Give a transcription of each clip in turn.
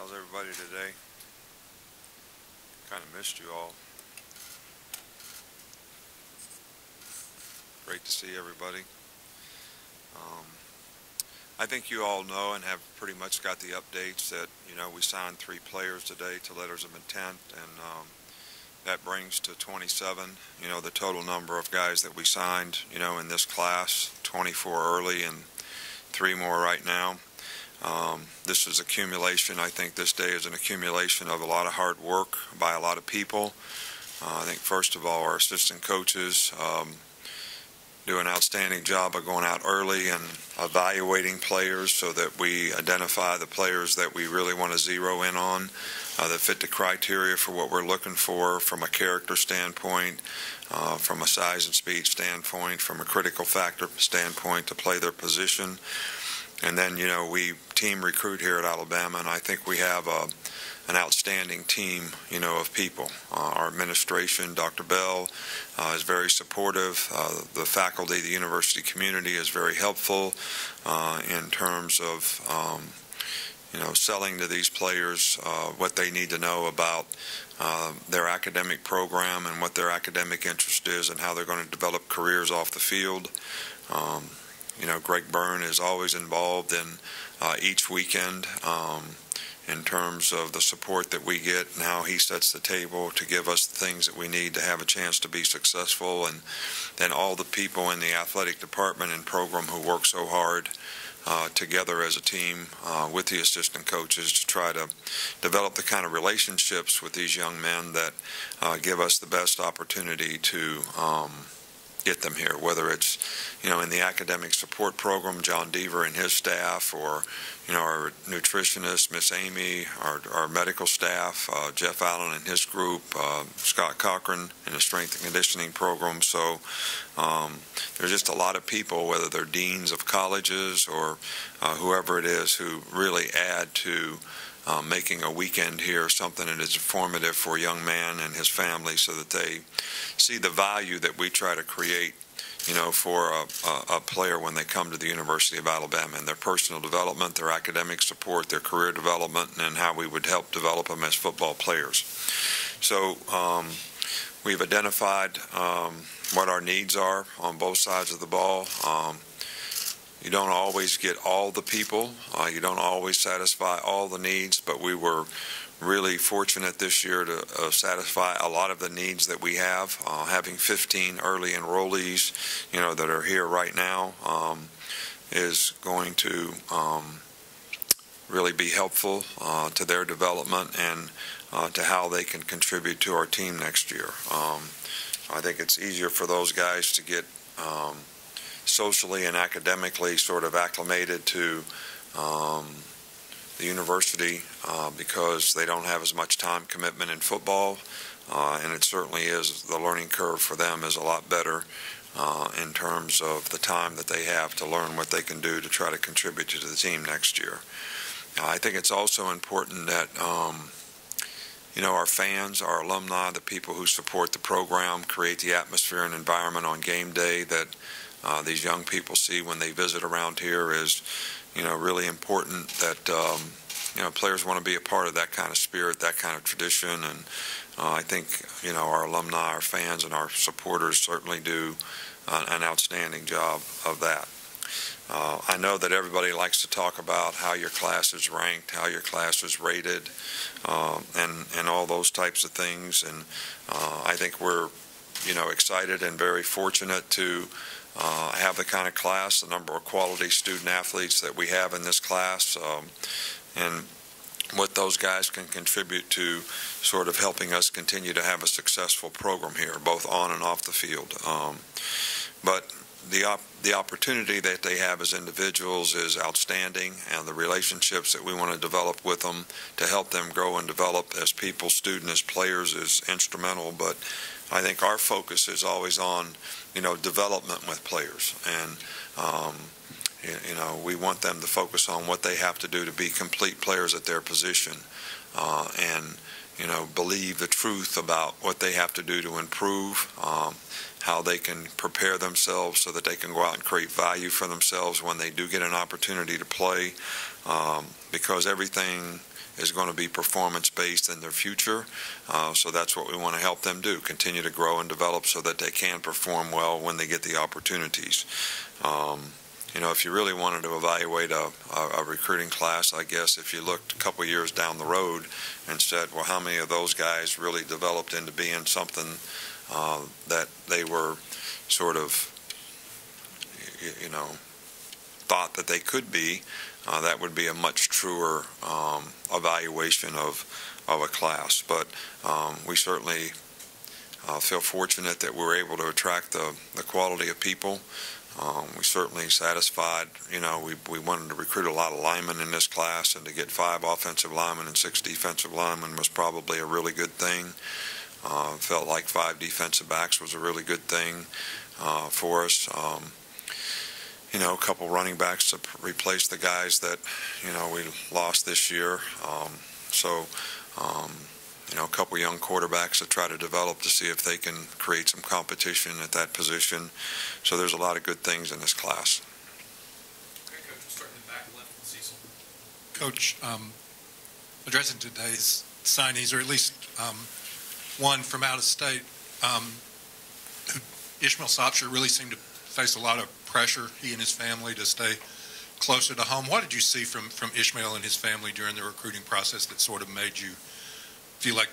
How's everybody today? Kind of missed you all. Great to see everybody. I think you all know and have pretty much got the updates that, we signed 3 players today to letters of intent, and that brings to 27, the total number of guys that we signed, in this class, 24 early and 3 more right now. This is accumulation. I think this day is an accumulation of a lot of hard work by a lot of people. I think first of all our assistant coaches do an outstanding job of going out early and evaluating players so that we identify the players that we really want to zero in on, that fit the criteria for what we're looking for from a character standpoint, from a size and speed standpoint, from a critical factor standpoint to play their position. And then, we team recruit here at Alabama, and I think we have an outstanding team, of people. Our administration, Dr. Bell, is very supportive. The faculty, the university community is very helpful in terms of, selling to these players what they need to know about their academic program and what their academic interest is and how they're going to develop careers off the field. Greg Byrne is always involved in each weekend in terms of the support that we get and how he sets the table to give us the things that we need to have a chance to be successful, and then all the people in the athletic department and program who work so hard together as a team with the assistant coaches to try to develop the kind of relationships with these young men that give us the best opportunity to get them here, whether it's in the academic support program, John Deaver and his staff, or our nutritionist, Miss Amy, our medical staff, Jeff Allen and his group, Scott Cochran in the strength and conditioning program. So there's just a lot of people, whether they're deans of colleges or whoever it is, who really add to making a weekend here something that is informative for a young man and his family, so that they see the value that we try to create, for a player when they come to the University of Alabama, and their personal development, their academic support, their career development, and how we would help develop them as football players. So we've identified what our needs are on both sides of the ball. You don't always get all the people. You don't always satisfy all the needs, but we were really fortunate this year to satisfy a lot of the needs that we have. Having 15 early enrollees, that are here right now is going to really be helpful to their development and to how they can contribute to our team next year. I think it's easier for those guys to get socially and academically sort of acclimated to the university because they don't have as much time commitment in football, and it certainly is, the learning curve for them is a lot better in terms of the time that they have to learn what they can do to try to contribute to the team next year. I think it's also important that our fans, our alumni, the people who support the program, create the atmosphere and environment on game day that these young people see when they visit around here is, really important. That players want to be a part of that kind of spirit, that kind of tradition, and I think our alumni, our fans, and our supporters certainly do an outstanding job of that. I know that everybody likes to talk about how your class is ranked, how your class is rated, and all those types of things, and I think we're excited and very fortunate to have the kind of class, the number of quality student athletes that we have in this class, and what those guys can contribute to sort of helping us continue to have a successful program here, both on and off the field. But the opportunity that they have as individuals is outstanding, and the relationships that we want to develop with them to help them grow and develop as people, students, as players is instrumental. But I think our focus is always on, development with players, and we want them to focus on what they have to do to be complete players at their position, and believe the truth about what they have to do to improve, how they can prepare themselves so that they can go out and create value for themselves when they do get an opportunity to play, because everything is going to be performance-based in their future. So that's what we want to help them do, continue to grow and develop so that they can perform well when they get the opportunities. If you really wanted to evaluate a recruiting class, I guess if you looked a couple years down the road and said, well, how many of those guys really developed into being something that they were sort of, thought that they could be, that would be a much truer evaluation of a class. But we certainly feel fortunate that we're able to attract the quality of people. We certainly satisfied, we wanted to recruit a lot of linemen in this class, and to get 5 offensive linemen and 6 defensive linemen was probably a really good thing. Felt like 5 defensive backs was a really good thing for us. A couple running backs to replace the guys that, we lost this year. A couple young quarterbacks to try to develop to see if they can create some competition at that position. So there's a lot of good things in this class. Okay, Coach, we'll start in the back left with Cecil. Coach, addressing today's signees, or at least one from out of state, Ishmael Sopsher really seemed to face a lot of pressure, he and his family, to stay closer to home. What did you see from Ishmael and his family during the recruiting process that sort of made you feel like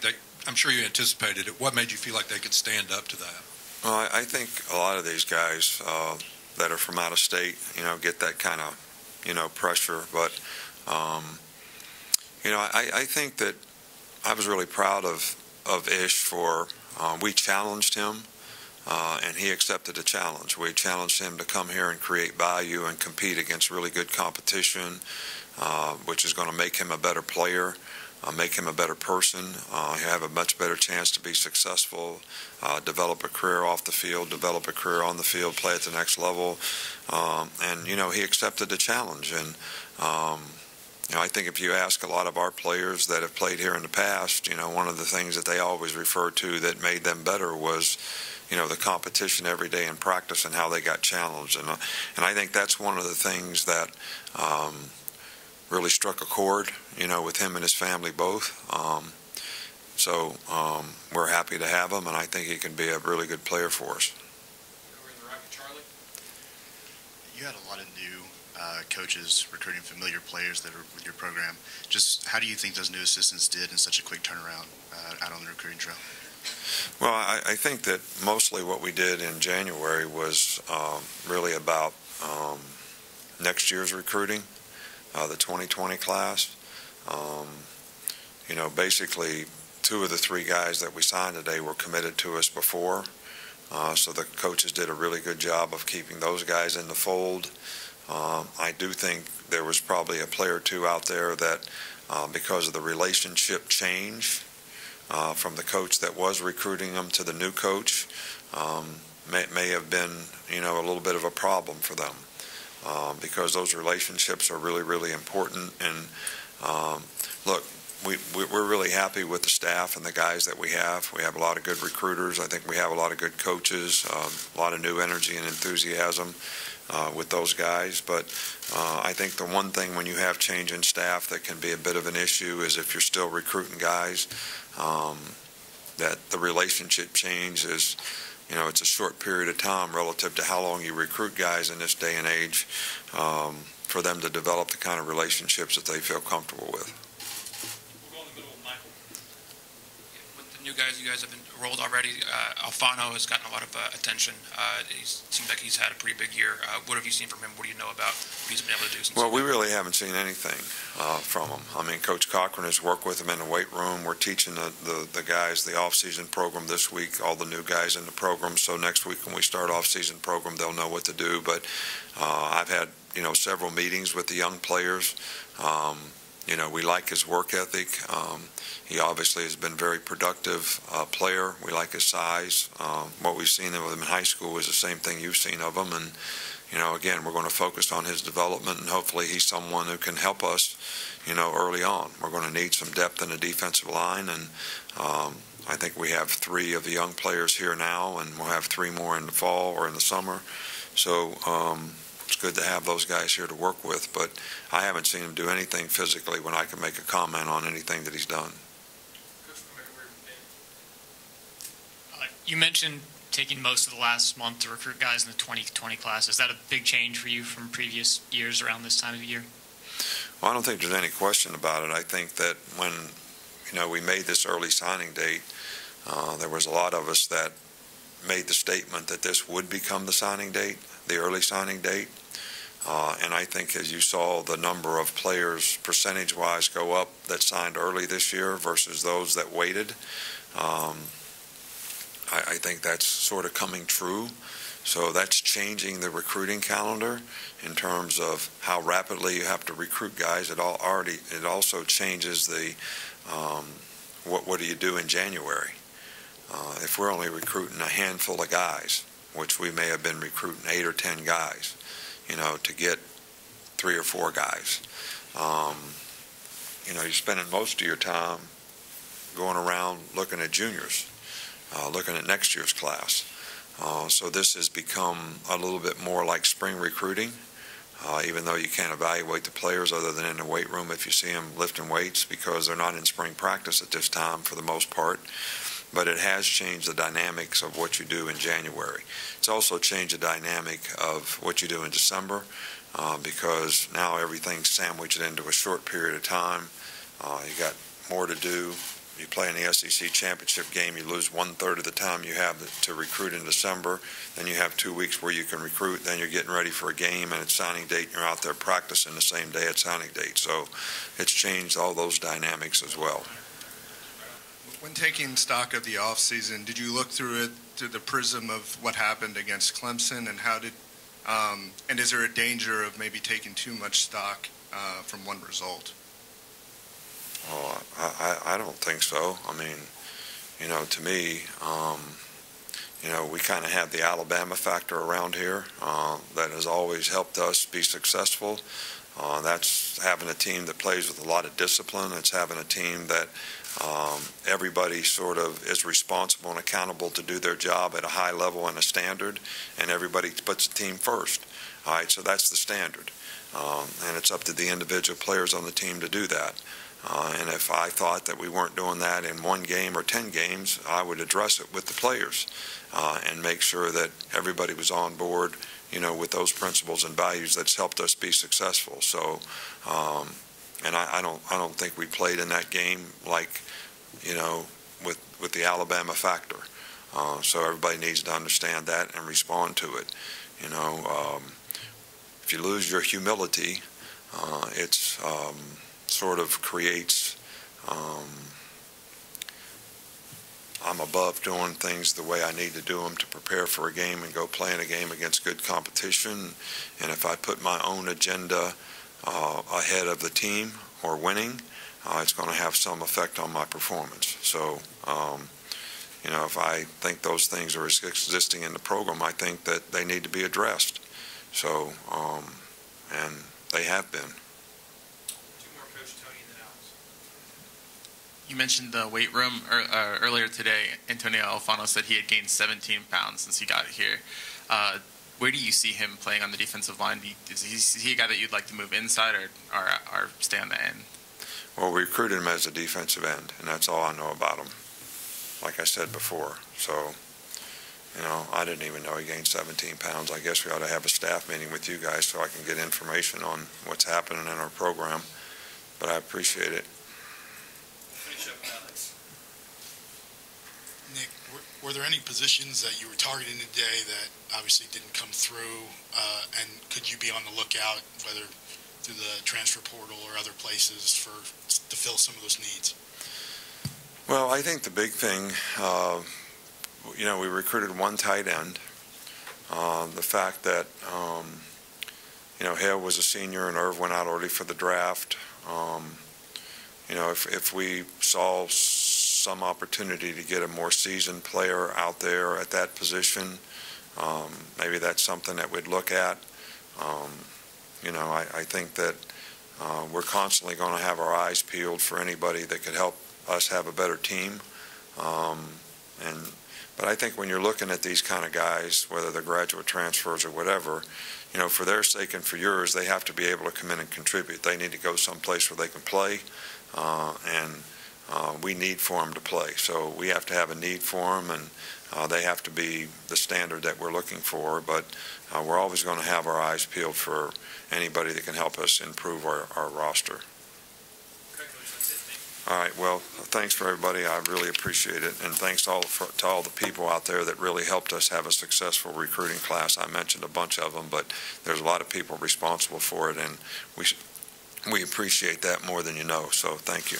I'm sure you anticipated it, what made you feel like they could stand up to that? Well, I think a lot of these guys that are from out of state, get that kind of, pressure. But, I think that I was really proud of Ish for, we challenged him, and he accepted the challenge. We challenged him to come here and create value and compete against really good competition, which is going to make him a better player. Make him a better person. He'll have a much better chance to be successful, develop a career off the field, develop a career on the field, play at the next level. And he accepted the challenge. And, I think if you ask a lot of our players that have played here in the past, one of the things that they always refer to that made them better was, the competition every day in practice and how they got challenged. And I think that's one of the things that really struck a chord, with him and his family both. We're happy to have him, and I think he can be a really good player for us. Over in the right with Charlie. You had a lot of new coaches recruiting familiar players that are with your program. Just how do you think those new assistants did in such a quick turnaround out on the recruiting trail? Well, I think that mostly what we did in January was really about next year's recruiting. The 2020 class. Basically 2 of the 3 guys that we signed today were committed to us before. So the coaches did a really good job of keeping those guys in the fold. I do think there was probably a player or 2 out there that, because of the relationship change from the coach that was recruiting them to the new coach, may have been, a little bit of a problem for them. Because those relationships are really, really important. And look, we're really happy with the staff and the guys that we have. We have a lot of good recruiters. I think we have a lot of good coaches, a lot of new energy and enthusiasm with those guys. But I think the one thing when you have change in staff that can be a bit of an issue is if you're still recruiting guys, that the relationship change is, it's a short period of time relative to how long you recruit guys in this day and age for them to develop the kind of relationships that they feel comfortable with. We'll go in the middle with Michael. With the new guys you guys have enrolled already, Alfano has gotten a lot of attention. It seems like he's had a pretty big year. What have you seen from him? What do you know about what he's been able to do since? Well, we really haven't seen anything from him. I mean, Coach Cochran has worked with him in the weight room. We're teaching the guys the off-season program this week, all the new guys in the program. So next week when we start off-season program, they'll know what to do. But I've had, several meetings with the young players. We like his work ethic. He obviously has been a very productive player. We like his size. What we've seen of him in high school is the same thing you've seen of him. And, again, we're going to focus on his development, and hopefully he's someone who can help us, early on. We're going to need some depth in the defensive line, and I think we have 3 of the young players here now, and we'll have 3 more in the fall or in the summer. So it's good to have those guys here to work with, but I haven't seen him do anything physically when I can make a comment on anything that he's done. You mentioned taking most of the last month to recruit guys in the 2020 class. Is that a big change for you from previous years around this time of the year? Well, I don't think there's any question about it. I think that when, we made this early signing date, there was a lot of us that made the statement that this would become the signing date, the early signing date. And I think as you saw the number of players percentage-wise go up that signed early this year versus those that waited, I think that's sort of coming true. So that's changing the recruiting calendar in terms of how rapidly you have to recruit guys. It also changes the what do you do in January? If we're only recruiting a handful of guys, which we may have been recruiting 8 or 10 guys, to get 3 or 4 guys, you're spending most of your time going around looking at juniors, looking at next year's class. So this has become a little bit more like spring recruiting, even though you can't evaluate the players other than in the weight room if you see them lifting weights because they're not in spring practice at this time for the most part. But it has changed the dynamics of what you do in January. It's also changed the dynamic of what you do in December because now everything's sandwiched into a short period of time. You got more to do. You play in the SEC championship game, you lose 1/3 of the time you have to recruit in December. Then you have 2 weeks where you can recruit. Then you're getting ready for a game and it's signing date and you're out there practicing the same day at signing date. So it's changed all those dynamics as well. When taking stock of the offseason, did you look through it through the prism of what happened against Clemson, and and is there a danger of maybe taking too much stock from one result? Oh, I don't think so. I mean, to me, we kind of have the Alabama factor around here that has always helped us be successful. That's having a team that plays with a lot of discipline. It's having a team that everybody sort of is responsible and accountable to do their job at a high level and a standard, and everybody puts the team first. All right, so that's the standard. And it's up to the individual players on the team to do that. And if I thought that we weren't doing that in 1 game or 10 games, I would address it with the players and make sure that everybody was on board, with those principles and values that's helped us be successful. So, and I don't think we played in that game like, with the Alabama factor. So everybody needs to understand that and respond to it. If you lose your humility, it's sort of creates I'm above doing things the way I need to do them to prepare for a game and go play in a game against good competition. And if I put my own agenda ahead of the team or winning, it's going to have some effect on my performance. So, if I think those things are existing in the program, I think that they need to be addressed. So, and they have been. You mentioned the weight room earlier today. Antonio Alfano said he had gained 17 pounds since he got here. Where do you see him playing on the defensive line? Is he a guy that you'd like to move inside or stay on the end? Well, we recruited him as a defensive end, and that's all I know about him, like I said before. So, I didn't even know he gained 17 pounds. I guess we ought to have a staff meeting with you guys so I can get information on what's happening in our program. But I appreciate it. Nick, were there any positions that you were targeting today that obviously didn't come through, and could you be on the lookout, whether through the transfer portal or other places, to fill some of those needs? Well, I think the big thing, we recruited 1 tight end. The fact that, Hale was a senior and Irv went out early for the draft. If we saw some opportunity to get a more seasoned player out there at that position, maybe that's something that we'd look at. I think that we're constantly going to have our eyes peeled for anybody that could help us have a better team. And But I think when you're looking at these kind of guys, whether they're graduate transfers or whatever, for their sake and for yours, they have to be able to come in and contribute. They need to go someplace where they can play, and we need for them to play. So we have to have a need for them, and they have to be the standard that we're looking for. But we're always going to have our eyes peeled for anybody that can help us improve our roster. All right, well, thanks for everybody. I really appreciate it, and thanks to all the people out there that really helped us have a successful recruiting class. I mentioned a bunch of them, but there's a lot of people responsible for it, and we appreciate that more than you know, so thank you.